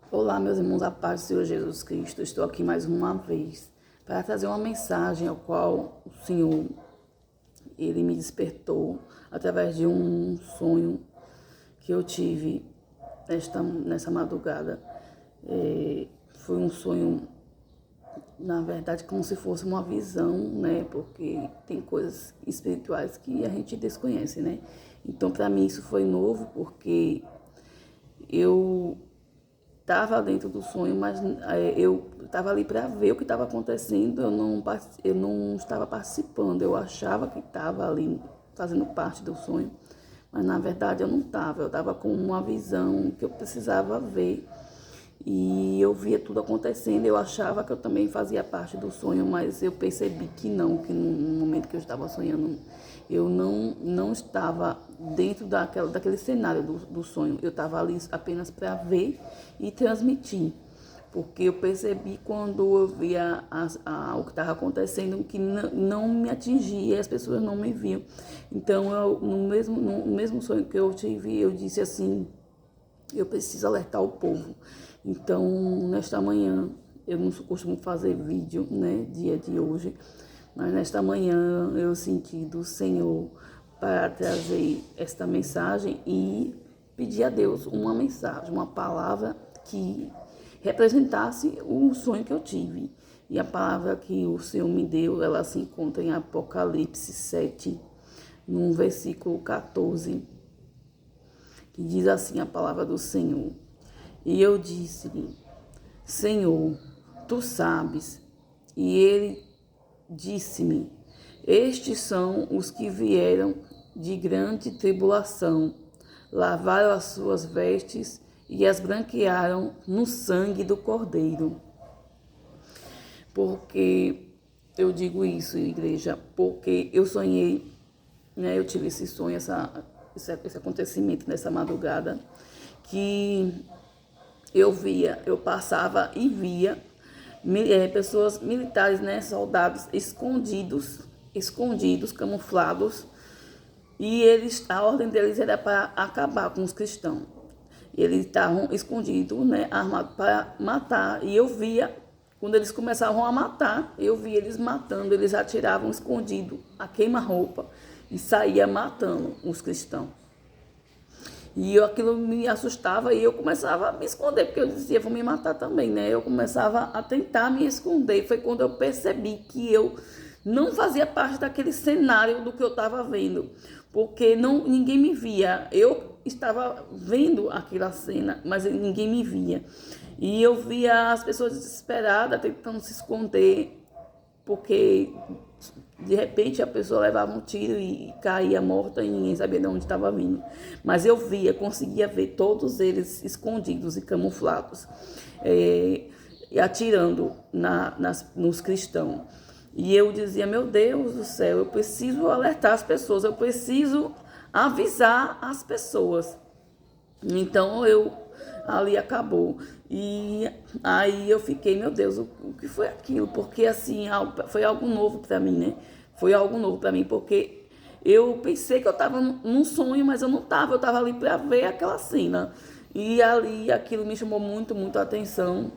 Olá, meus irmãos, a paz do Senhor Jesus Cristo. Estou aqui mais uma vez para trazer uma mensagem ao qual o Senhor, Ele me despertou através de um sonho que eu tive nessa madrugada. Foi um sonho, na verdade, como se fosse uma visão, né? Porque tem coisas espirituais que a gente desconhece, né? Então, para mim, isso foi novo, porque eu estava dentro do sonho, mas eu estava ali para ver o que estava acontecendo, eu não estava participando, eu achava que estava ali fazendo parte do sonho, mas na verdade eu não estava, eu estava com uma visão que eu precisava ver e eu via tudo acontecendo, eu achava que eu também fazia parte do sonho, mas eu percebi que não, que no momento que eu estava sonhando, eu não estava dentro daquele cenário do sonho, eu estava ali apenas para ver e transmitir, porque eu percebi quando eu via o que estava acontecendo que não me atingia, as pessoas não me viam. Então, no mesmo sonho que eu tive, eu disse assim: eu preciso alertar o povo. Então, nesta manhã, eu não costumo fazer vídeo, né, dia de hoje, mas nesta manhã eu senti do Senhor para trazer esta mensagem e pedir a Deus uma mensagem, uma palavra que representasse o sonho que eu tive. E a palavra que o Senhor me deu, ela se encontra em Apocalipse 7, no versículo 14, que diz assim a palavra do Senhor: e eu disse-lhe: Senhor, tu sabes. E ele disse-me: estes são os que vieram de grande tribulação, lavaram as suas vestes e as branquearam no sangue do Cordeiro. Porque eu digo isso, igreja, porque eu sonhei, né? Eu tive esse sonho, esse acontecimento nessa madrugada, que eu passava e via pessoas militares, né, soldados escondidos, camuflados, e a ordem deles era para acabar com os cristãos. Eles estavam escondidos, né, armados para matar, e eu via, quando eles começavam a matar, eu via eles matando, eles atiravam escondido a queima-roupa e saía matando os cristãos. E aquilo me assustava e eu começava a me esconder, porque eu dizia: vão me matar também, né? Eu começava a tentar me esconder. Foi quando eu percebi que eu não fazia parte daquele cenário do que eu estava vendo, porque ninguém me via. Eu estava vendo aquela cena, mas ninguém me via. E eu via as pessoas desesperadas tentando se esconder, porque de repente a pessoa levava um tiro e caía morta e ninguém sabia de onde estava vindo. Mas eu conseguia ver todos eles escondidos e camuflados, e atirando nos cristãos. E eu dizia: meu Deus do céu, eu preciso alertar as pessoas, eu preciso avisar as pessoas. Então ali acabou. E aí eu fiquei: meu Deus, o que foi aquilo? Porque assim, foi algo novo para mim, né? Foi algo novo para mim, porque eu pensei que eu estava num sonho, mas eu não estava, eu estava ali para ver aquela cena. E ali aquilo me chamou muito a atenção.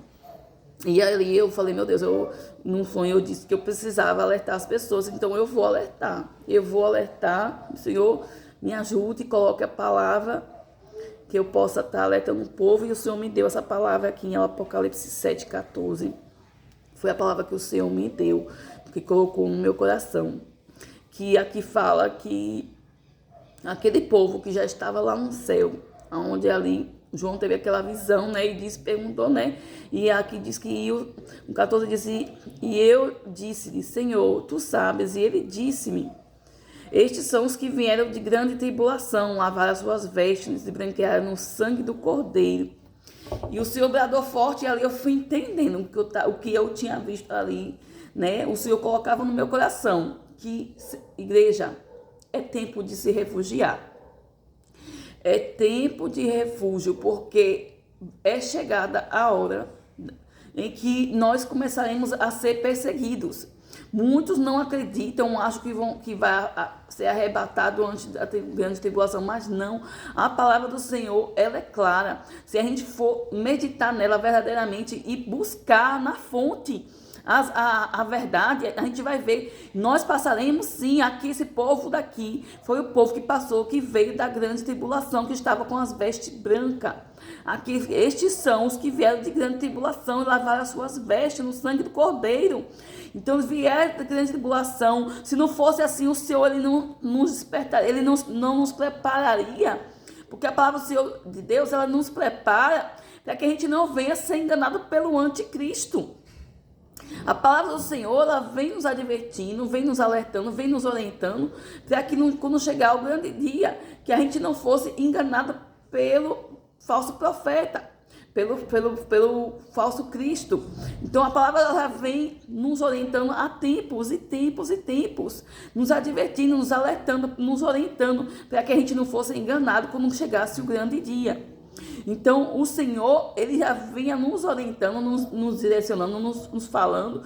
E ali eu falei: meu Deus, num sonho eu disse que eu precisava alertar as pessoas, então eu vou alertar, Senhor, me ajude e coloque a palavra que eu possa estar alertando o povo. E o Senhor me deu essa palavra aqui em Apocalipse 7,14. Foi a palavra que o Senhor me deu, que colocou no meu coração. Que aqui fala que aquele povo que já estava lá no céu, onde ali João teve aquela visão, né, e perguntou, né, e aqui diz que o 14 diz: e eu disse-lhe, Senhor, tu sabes. E ele disse-me: estes são os que vieram de grande tribulação, lavaram as suas vestes e branquearam no sangue do Cordeiro. E o Senhor bradou forte, e ali eu fui entendendo o que eu tinha visto ali, né? O Senhor colocava no meu coração que, igreja, é tempo de se refugiar. É tempo de refúgio, porque é chegada a hora em que nós começaremos a ser perseguidos. Muitos não acreditam, acham que vai ser arrebatado antes da grande tribulação, mas não. A palavra do Senhor, ela é clara. Se a gente for meditar nela verdadeiramente e buscar na fonte a verdade, a gente vai ver, nós passaremos sim. Aqui, esse povo daqui foi o povo que passou, que veio da grande tribulação, que estava com as vestes brancas. Aqui, estes são os que vieram de grande tribulação e lavaram as suas vestes no sangue do Cordeiro. Então eles vieram da grande tribulação. Se não fosse assim, o Senhor, ele não nos despertaria, ele não nos prepararia, porque a palavra do Senhor de Deus, ela nos prepara para que a gente não venha ser enganado pelo anticristo. A palavra do Senhor, ela vem nos advertindo, vem nos alertando, vem nos orientando, para que quando chegar o grande dia, que a gente não fosse enganado pelo falso profeta, pelo falso Cristo. Então a palavra, ela vem nos orientando há tempos e tempos e tempos, nos advertindo, nos alertando, nos orientando, para que a gente não fosse enganado quando chegasse o grande dia. Então o Senhor, ele já vinha nos orientando, nos direcionando, nos falando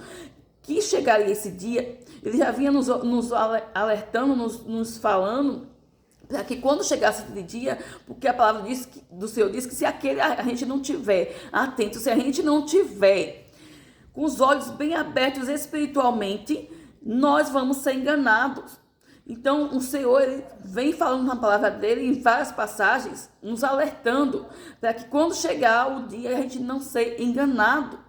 que chegaria esse dia. Ele já vinha nos alertando, nos falando, para que quando chegasse aquele dia, porque a palavra do Senhor diz que se a gente não tiver atento, se a gente não tiver com os olhos bem abertos espiritualmente, nós vamos ser enganados. Então o Senhor, ele vem falando na palavra dele em várias passagens, nos alertando, para que quando chegar o dia a gente não seja enganado.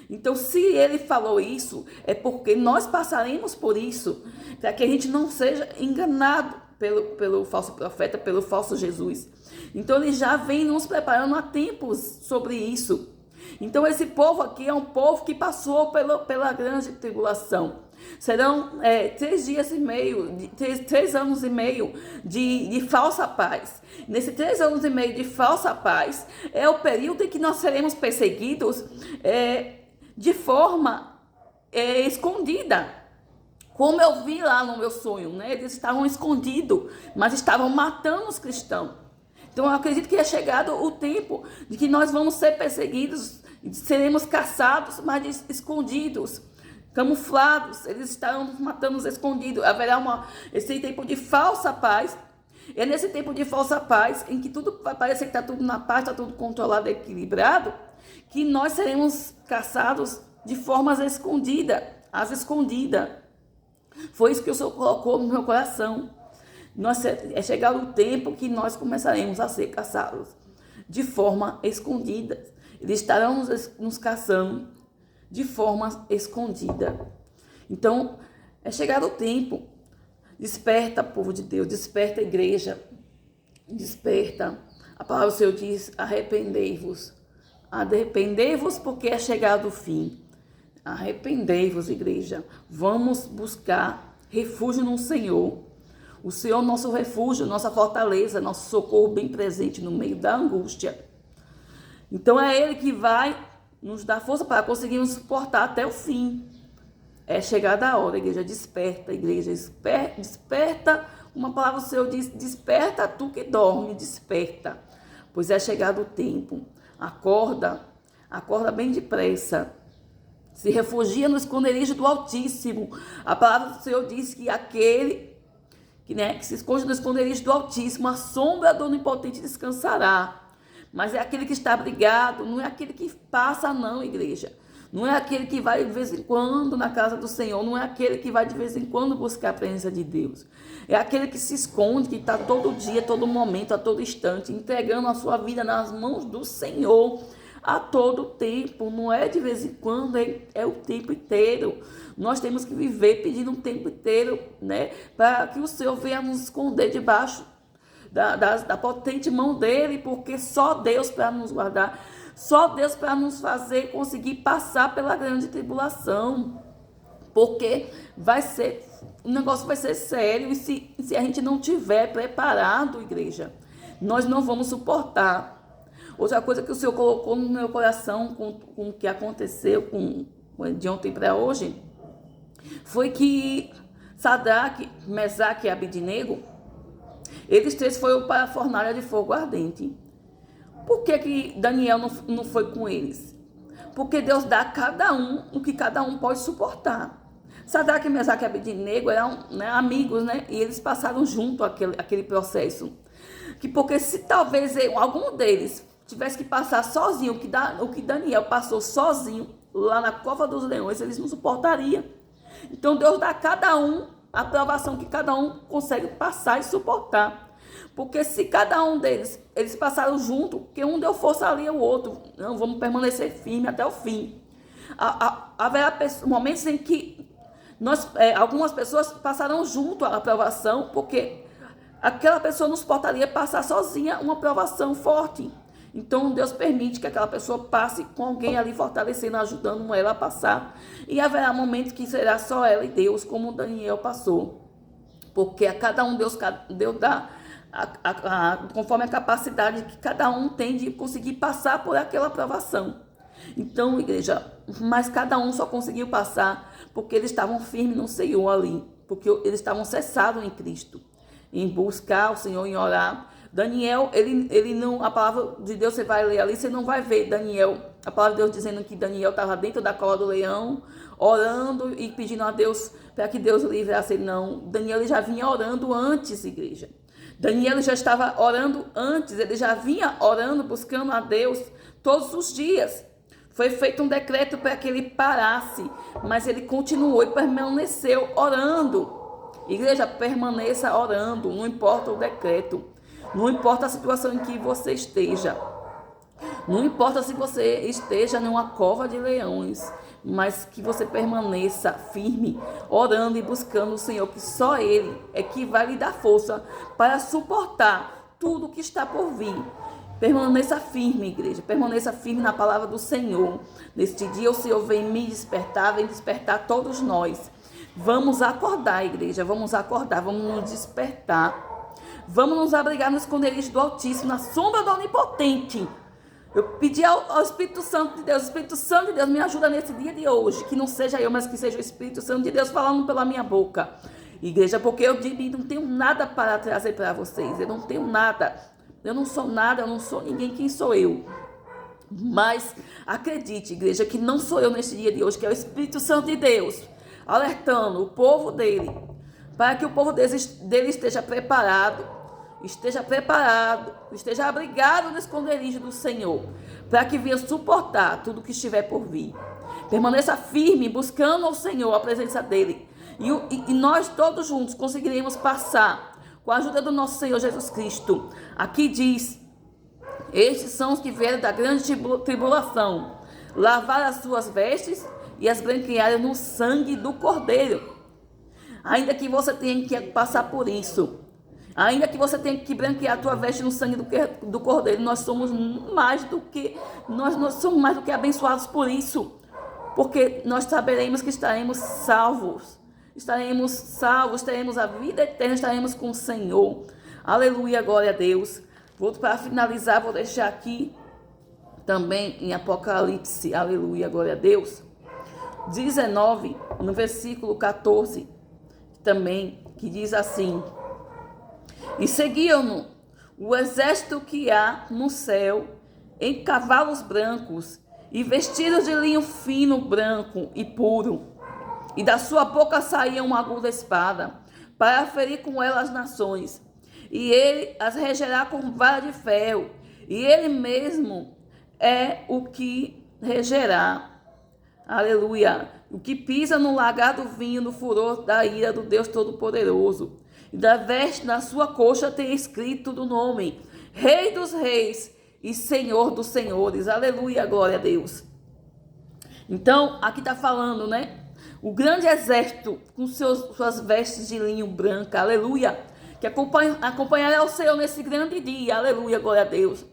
Então, se ele falou isso, é porque nós passaremos por isso, para que a gente não seja enganado pelo falso profeta, pelo falso Jesus. Então ele já vem nos preparando há tempos sobre isso. Então esse povo aqui é um povo que passou pela grande tribulação. Serão 3 dias e meio, 3 anos e meio de falsa paz. Nesse 3 anos e meio de falsa paz é o período em que nós seremos perseguidos de forma escondida. Como eu vi lá no meu sonho, né? Eles estavam escondidos, mas estavam matando os cristãos. Então eu acredito que é chegado o tempo de que nós vamos ser perseguidos, seremos caçados, mas escondidos, camuflados. Eles estarão nos matando os escondidos. Haverá esse tempo de falsa paz. É nesse tempo de falsa paz, em que tudo vai parecer que está tudo na paz, está tudo controlado, equilibrado, que nós seremos caçados de formas escondidas, às escondidas. Foi isso que o Senhor colocou no meu coração. É chegado o tempo que nós começaremos a ser caçados de forma escondida. Eles estarão nos caçando de forma escondida. Então, é chegado o tempo. Desperta, povo de Deus, desperta, igreja. Desperta. A palavra do Senhor diz: arrependei-vos. Arrependei-vos, porque é chegado o fim. Arrependei-vos, igreja. Vamos buscar refúgio no Senhor. O Senhor, nosso refúgio, nossa fortaleza, nosso socorro bem presente no meio da angústia. Então é Ele que vai nos dar força para conseguirmos suportar até o fim. É chegada a hora, igreja. Desperta, igreja. Desperta. Uma palavra do Senhor diz: desperta tu que dorme, desperta. Pois é chegado o tempo. Acorda bem depressa. Se refugia no esconderijo do Altíssimo. A palavra do Senhor diz que aquele que se esconde no esconderijo do Altíssimo, a sombra do Onipotente descansará. Mas é aquele que está abrigado, não é aquele que passa não, igreja. Não é aquele que vai de vez em quando na casa do Senhor, não é aquele que vai de vez em quando buscar a presença de Deus. É aquele que se esconde, que está todo dia, todo momento, a todo instante, entregando a sua vida nas mãos do Senhor a todo tempo. Não é de vez em quando, é o tempo inteiro. Nós temos que viver pedindo o tempo inteiro, para que o Senhor venha nos esconder debaixo da potente mão dele, porque só Deus para nos guardar, só Deus para nos fazer conseguir passar pela grande tribulação, porque o negócio vai ser sério, e se a gente não tiver preparado, igreja, nós não vamos suportar. Outra coisa que o Senhor colocou no meu coração com o que aconteceu de ontem para hoje, foi que Sadraque, Mesaque e Abednego, eles 3 foram para a fornalha de fogo ardente. Por que Daniel não foi com eles? Porque Deus dá a cada um o que cada um pode suportar. Sadraque, Mesaque e Abednego eram, né, amigos, né? E eles passaram junto aquele processo. Que porque se talvez algum deles tivesse que passar sozinho, o que Daniel passou sozinho lá na cova dos leões, eles não suportariam. Então Deus dá a cada um a aprovação que cada um consegue passar e suportar. Porque se cada um deles, eles passaram junto, que um deu força ali ao outro, não, vamos permanecer firme até o fim. Haverá momentos em que algumas pessoas passarão junto à aprovação, porque aquela pessoa não suportaria passar sozinha uma aprovação forte. Então Deus permite que aquela pessoa passe com alguém ali fortalecendo, ajudando ela a passar. E haverá momentos que será só ela e Deus, como Daniel passou. Porque a cada um Deus dá conforme a capacidade que cada um tem de conseguir passar por aquela aprovação. Então, igreja, mas cada um só conseguiu passar porque eles estavam firmes no Senhor ali, porque eles estavam cessados em Cristo, em buscar o Senhor, em orar. Daniel, ele não, a palavra de Deus, você vai ler ali, você não vai ver Daniel, a palavra de Deus dizendo que Daniel estava dentro da cova do leão, orando e pedindo a Deus para que Deus livrasse ele. Não, Daniel ele já vinha orando antes, igreja. Daniel já estava orando antes, ele já vinha orando, buscando a Deus todos os dias. Foi feito um decreto para que ele parasse, mas ele continuou e permaneceu orando. Igreja, permaneça orando, não importa o decreto, não importa a situação em que você esteja, não importa se você esteja numa cova de leões, mas que você permaneça firme, orando e buscando o Senhor, que só Ele é que vai lhe dar força para suportar tudo que está por vir. Permaneça firme, igreja, permaneça firme na palavra do Senhor. Neste dia o Senhor vem me despertar, vem despertar todos nós. Vamos acordar, igreja, vamos acordar, vamos nos despertar. Vamos nos abrigar no esconderijo do Altíssimo, na sombra do Onipotente. Eu pedi ao Espírito Santo de Deus, Espírito Santo de Deus, me ajuda nesse dia de hoje, que não seja eu, mas que seja o Espírito Santo de Deus falando pela minha boca. Igreja, porque eu não tenho nada para trazer para vocês, eu não tenho nada, eu não sou nada, eu não sou ninguém, quem sou eu? Mas acredite, igreja, que não sou eu nesse dia de hoje, que é o Espírito Santo de Deus, alertando o povo dele, para que o povo dele esteja preparado, esteja abrigado no esconderijo do Senhor, para que venha suportar tudo que estiver por vir. Permaneça firme, buscando ao Senhor, a presença dele. E nós todos juntos conseguiremos passar, com a ajuda do nosso Senhor Jesus Cristo. Aqui diz: estes são os que vieram da grande tribulação, lavar as suas vestes e as branquearam no sangue do Cordeiro. Ainda que você tenha que passar por isso, ainda que você tenha que branquear a tua veste no sangue do Cordeiro, nós somos mais do que abençoados por isso, porque nós saberemos que estaremos salvos, teremos a vida eterna, estaremos com o Senhor. Aleluia, glória a Deus. Para finalizar, vou deixar aqui também em Apocalipse, aleluia, glória a Deus, 19, no versículo 14, também, que diz assim: e seguiam-no o exército que há no céu, em cavalos brancos, e vestidos de linho fino, branco e puro. E da sua boca saía uma aguda espada, para ferir com ela as nações. E ele as regerá com vara de ferro, e ele mesmo é o que regerá. Aleluia. O que pisa no lagar do vinho, no furor da ira do Deus Todo-Poderoso. E da veste na sua coxa tem escrito do nome: Rei dos Reis e Senhor dos Senhores. Aleluia, glória a Deus. Então, aqui está falando, né? O grande exército com suas vestes de linho branca, aleluia, que acompanhará o Senhor nesse grande dia, aleluia, glória a Deus.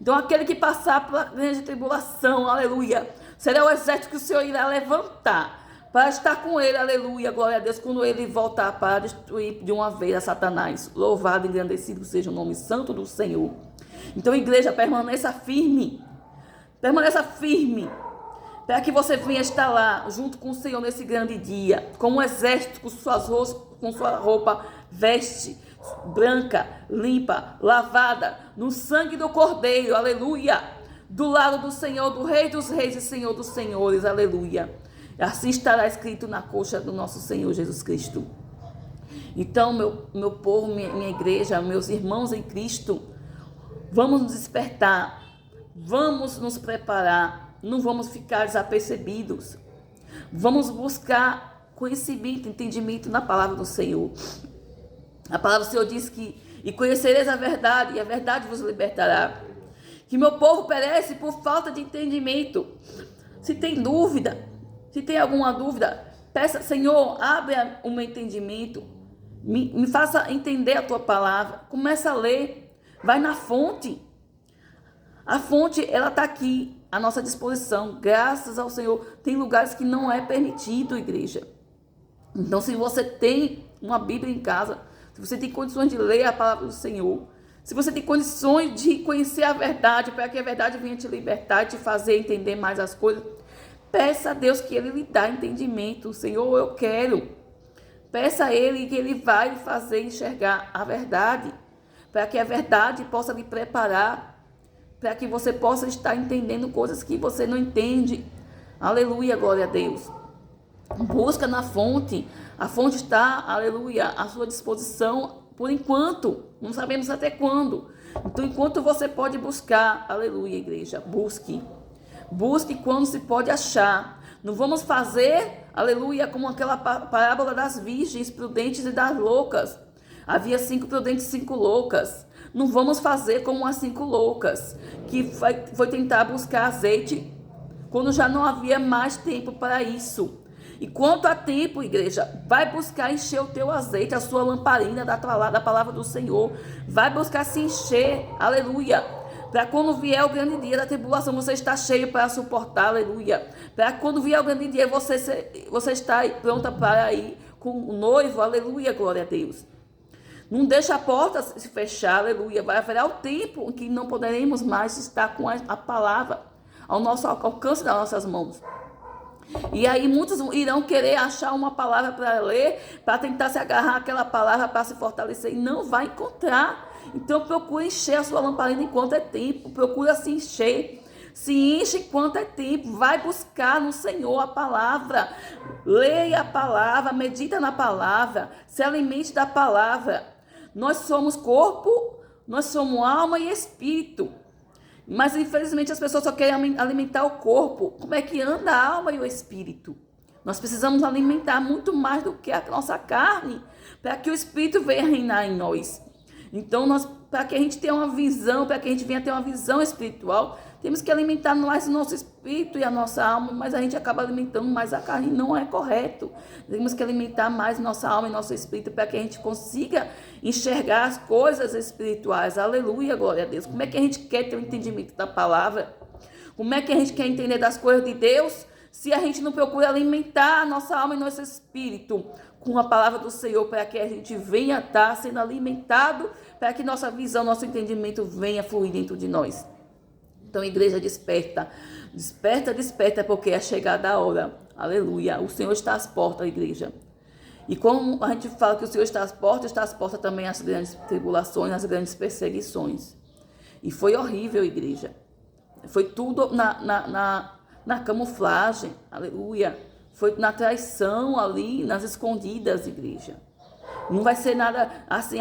Então, aquele que passar pela grande tribulação, aleluia, será o exército que o Senhor irá levantar para estar com ele, aleluia, glória a Deus, quando ele voltar para destruir de uma vez a Satanás. Louvado e engrandecido seja o nome santo do Senhor. Então, igreja, permaneça firme, para que você venha estar lá, junto com o Senhor nesse grande dia, como um exército com sua roupa, veste branca, limpa, lavada, no sangue do Cordeiro, aleluia, do lado do Senhor, do Rei dos Reis e Senhor dos Senhores, aleluia. Assim estará escrito na coxa do nosso Senhor Jesus Cristo. Então, meu povo, minha igreja, meus irmãos em Cristo, vamos nos despertar, vamos nos preparar, não vamos ficar desapercebidos. Vamos buscar conhecimento, entendimento na palavra do Senhor. A palavra do Senhor diz que, e conhecereis a verdade, e a verdade vos libertará. Que meu povo perece por falta de entendimento. Se tem dúvida, se tem alguma dúvida, peça, Senhor, abre o meu entendimento, me faça entender a tua palavra. Começa a ler, vai na fonte. A fonte, ela está aqui, à nossa disposição. Graças ao Senhor, tem lugares que não é permitido, igreja. Então, se você tem uma Bíblia em casa, se você tem condições de ler a palavra do Senhor, se você tem condições de conhecer a verdade, para que a verdade venha te libertar e te fazer entender mais as coisas, peça a Deus que Ele lhe dá entendimento. Senhor, eu quero. Peça a Ele que Ele vai lhe fazer enxergar a verdade, para que a verdade possa lhe preparar, para que você possa estar entendendo coisas que você não entende. Aleluia, glória a Deus. Busca na fonte. A fonte está, aleluia, à sua disposição por enquanto. Não sabemos até quando. Então, enquanto você pode buscar, aleluia, igreja, busque. Busque quando se pode achar. Não vamos fazer, aleluia, como aquela parábola das virgens prudentes e das loucas. Havia 5 prudentes e 5 loucas. Não vamos fazer como as 5 loucas, que foi tentar buscar azeite quando já não havia mais tempo para isso. E quanto a tempo, igreja, vai buscar encher o teu azeite, a sua lamparina da palavra do Senhor. Vai buscar se encher, aleluia. Para quando vier o grande dia da tribulação, você está cheio para suportar, aleluia. Para quando vier o grande dia, você está pronta para ir com o noivo, aleluia, glória a Deus. Não deixa a porta se fechar, aleluia. Vai haver o tempo em que não poderemos mais estar com a palavra ao nosso alcance das nossas mãos. E aí muitos irão querer achar uma palavra para ler, para tentar se agarrar àquela palavra para se fortalecer, e não vai encontrar. Então procure encher a sua lamparina enquanto é tempo, procura se encher, se enche enquanto é tempo, vai buscar no Senhor a palavra, leia a palavra, medita na palavra, se alimente da palavra. Nós somos corpo, nós somos alma e espírito. Mas infelizmente as pessoas só querem alimentar o corpo. Como é que anda a alma e o espírito? Nós precisamos alimentar muito mais do que a nossa carne, para que o espírito venha reinar em nós. Então, para que a gente tenha uma visão, para que a gente venha ter uma visão espiritual, temos que alimentar mais o nosso espírito e a nossa alma, mas a gente acaba alimentando mais a carne, não é correto. Temos que alimentar mais nossa alma e nosso espírito para que a gente consiga enxergar as coisas espirituais. Aleluia, glória a Deus. Como é que a gente quer ter o entendimento da palavra? Como é que a gente quer entender das coisas de Deus se a gente não procura alimentar a nossa alma e nosso espírito com a palavra do Senhor, para que a gente venha estar sendo alimentado, para que nossa visão, nosso entendimento venha fluir dentro de nós. Então, igreja, desperta, desperta, desperta, porque é chegada a hora. Aleluia. O Senhor está às portas, igreja. E como a gente fala que o Senhor está às portas também as grandes tribulações, as grandes perseguições. E foi horrível, igreja. Foi tudo na camuflagem, aleluia. Foi na traição ali, nas escondidas, igreja. Não vai ser nada assim,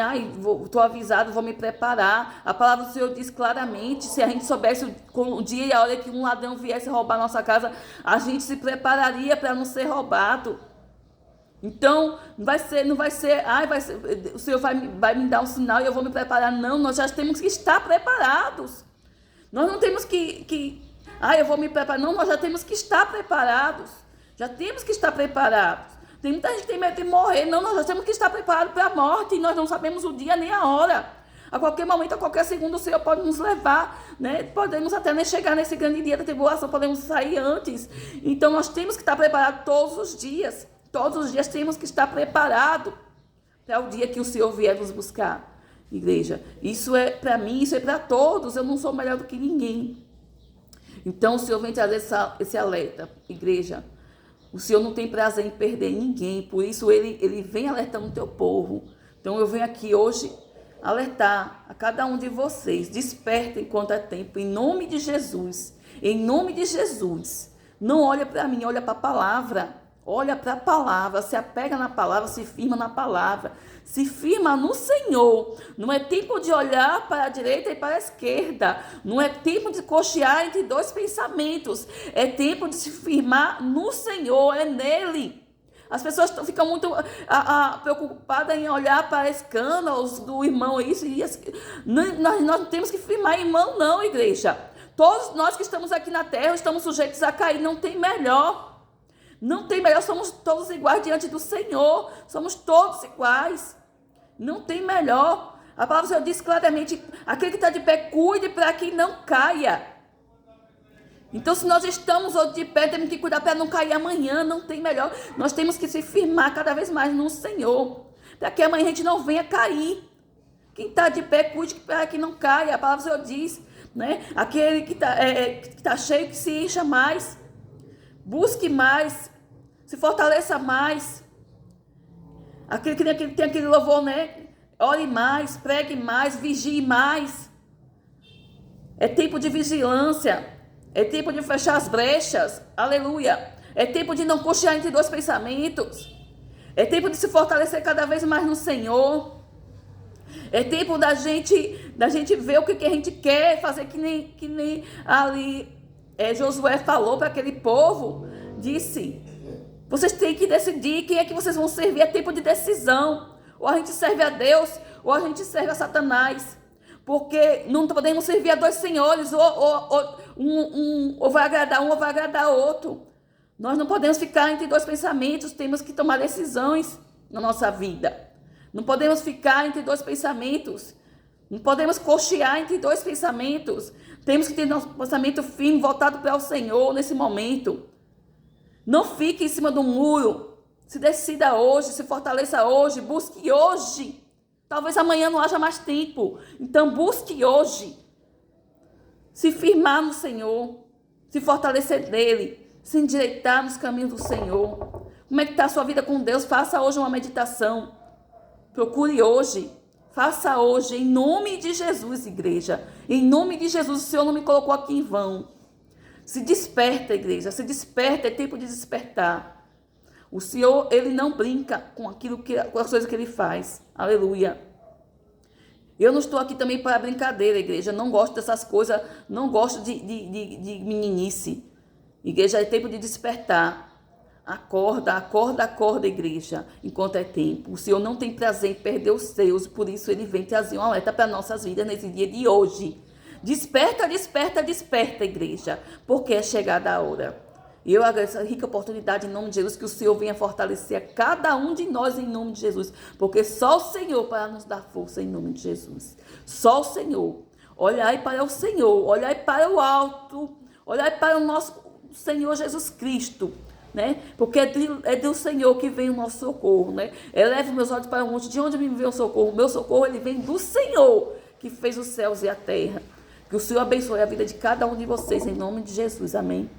estou avisado, vou me preparar. A palavra do Senhor diz claramente, se a gente soubesse o dia e a hora que um ladrão viesse roubar nossa casa, a gente se prepararia para não ser roubado. Então, não vai ser, o Senhor vai me dar um sinal e eu vou me preparar. Não, nós já temos que estar preparados. Nós não temos eu vou me preparar. Não, nós já temos que estar preparados. Já temos que estar preparados. Tem muita gente que tem medo de morrer. Não, nós já temos que estar preparados para a morte. E nós não sabemos o dia nem a hora. A qualquer momento, a qualquer segundo, o Senhor pode nos levar, né? Podemos até nem chegar nesse grande dia da tribulação. Podemos sair antes. Então, nós temos que estar preparados todos os dias. Todos os dias temos que estar preparados para o dia que o Senhor vier nos buscar, igreja. Isso é para mim, isso é para todos. Eu não sou melhor do que ninguém. Então, o Senhor vem trazer esse alerta, igreja. O Senhor não tem prazer em perder ninguém, por isso Ele vem alertando o teu povo. Então eu venho aqui hoje alertar a cada um de vocês, despertem enquanto é tempo, em nome de Jesus, Não olha para mim, olha para a palavra. Olha para a palavra, se apega na palavra, se firma na palavra, se firma no Senhor. Não é tempo de olhar para a direita e para a esquerda. Não é tempo de cochear entre dois pensamentos. É tempo de se firmar no Senhor, é nele. As pessoas ficam muito preocupadas em olhar para escândalos do irmão, isso e isso. Nós não temos que firmar irmão, não, igreja. Todos nós que estamos aqui na terra estamos sujeitos a cair, não tem melhor. Não tem melhor, somos todos iguais diante do Senhor. Somos todos iguais. Não tem melhor. A palavra do Senhor diz claramente, aquele que está de pé, cuide para que não caia. Então, se nós estamos hoje de pé, temos que cuidar para não cair amanhã, não tem melhor. Nós temos que se firmar cada vez mais no Senhor, para que amanhã a gente não venha cair. Quem está de pé, cuide para que não caia. A palavra do Senhor diz, né? Aquele que está cheio, que se encha mais. Busque mais, se fortaleça mais. Aquele que tem aquele louvor, né? Ore mais, pregue mais, vigie mais. É tempo de vigilância. É tempo de fechar as brechas. Aleluia. É tempo de não cochear entre dois pensamentos. É tempo de se fortalecer cada vez mais no Senhor. É tempo da gente ver o que a gente quer fazer, que nem ali Josué falou para aquele povo. Disse, vocês têm que decidir quem é que vocês vão servir. É tempo de decisão. Ou a gente serve a Deus, ou a gente serve a Satanás. Porque não podemos servir a dois senhores, ou vai agradar um ou vai agradar outro. Nós não podemos ficar entre dois pensamentos, temos que tomar decisões na nossa vida. Não podemos ficar entre dois pensamentos. Não podemos cochear entre dois pensamentos. Temos que ter nosso pensamento firme, voltado para o Senhor nesse momento. Não fique em cima do muro. Se decida hoje, se fortaleça hoje, busque hoje. Talvez amanhã não haja mais tempo. Então busque hoje. Se firmar no Senhor. Se fortalecer nele. Se endireitar nos caminhos do Senhor. Como é que está a sua vida com Deus? Faça hoje uma meditação. Procure hoje. Faça hoje, em nome de Jesus, igreja. Em nome de Jesus, o Senhor não me colocou aqui em vão. Se desperta, igreja. Se desperta, é tempo de despertar. O Senhor, Ele não brinca com as coisas que Ele faz. Aleluia. Eu não estou aqui também para brincadeira, igreja. Não gosto dessas coisas. Não gosto de meninice. Igreja, é tempo de despertar. Acorda, acorda, acorda, igreja, enquanto é tempo. O Senhor não tem prazer em perder os seus, por isso Ele vem trazer um alerta para nossas vidas nesse dia de hoje. Desperta, desperta, desperta, igreja, porque é chegada a hora. E eu agradeço a rica oportunidade em nome de Jesus, que o Senhor venha fortalecer a cada um de nós em nome de Jesus, porque só o Senhor para nos dar força em nome de Jesus. Só o Senhor. Olhai para o Senhor, olhai para o alto, olhai para o nosso Senhor Jesus Cristo. Né? Porque é do Senhor que vem o nosso socorro, né? Eleve meus olhos para o monte, de onde me vem o socorro? O meu socorro, ele vem do Senhor, que fez os céus e a terra. Que o Senhor abençoe a vida de cada um de vocês, em nome de Jesus, amém.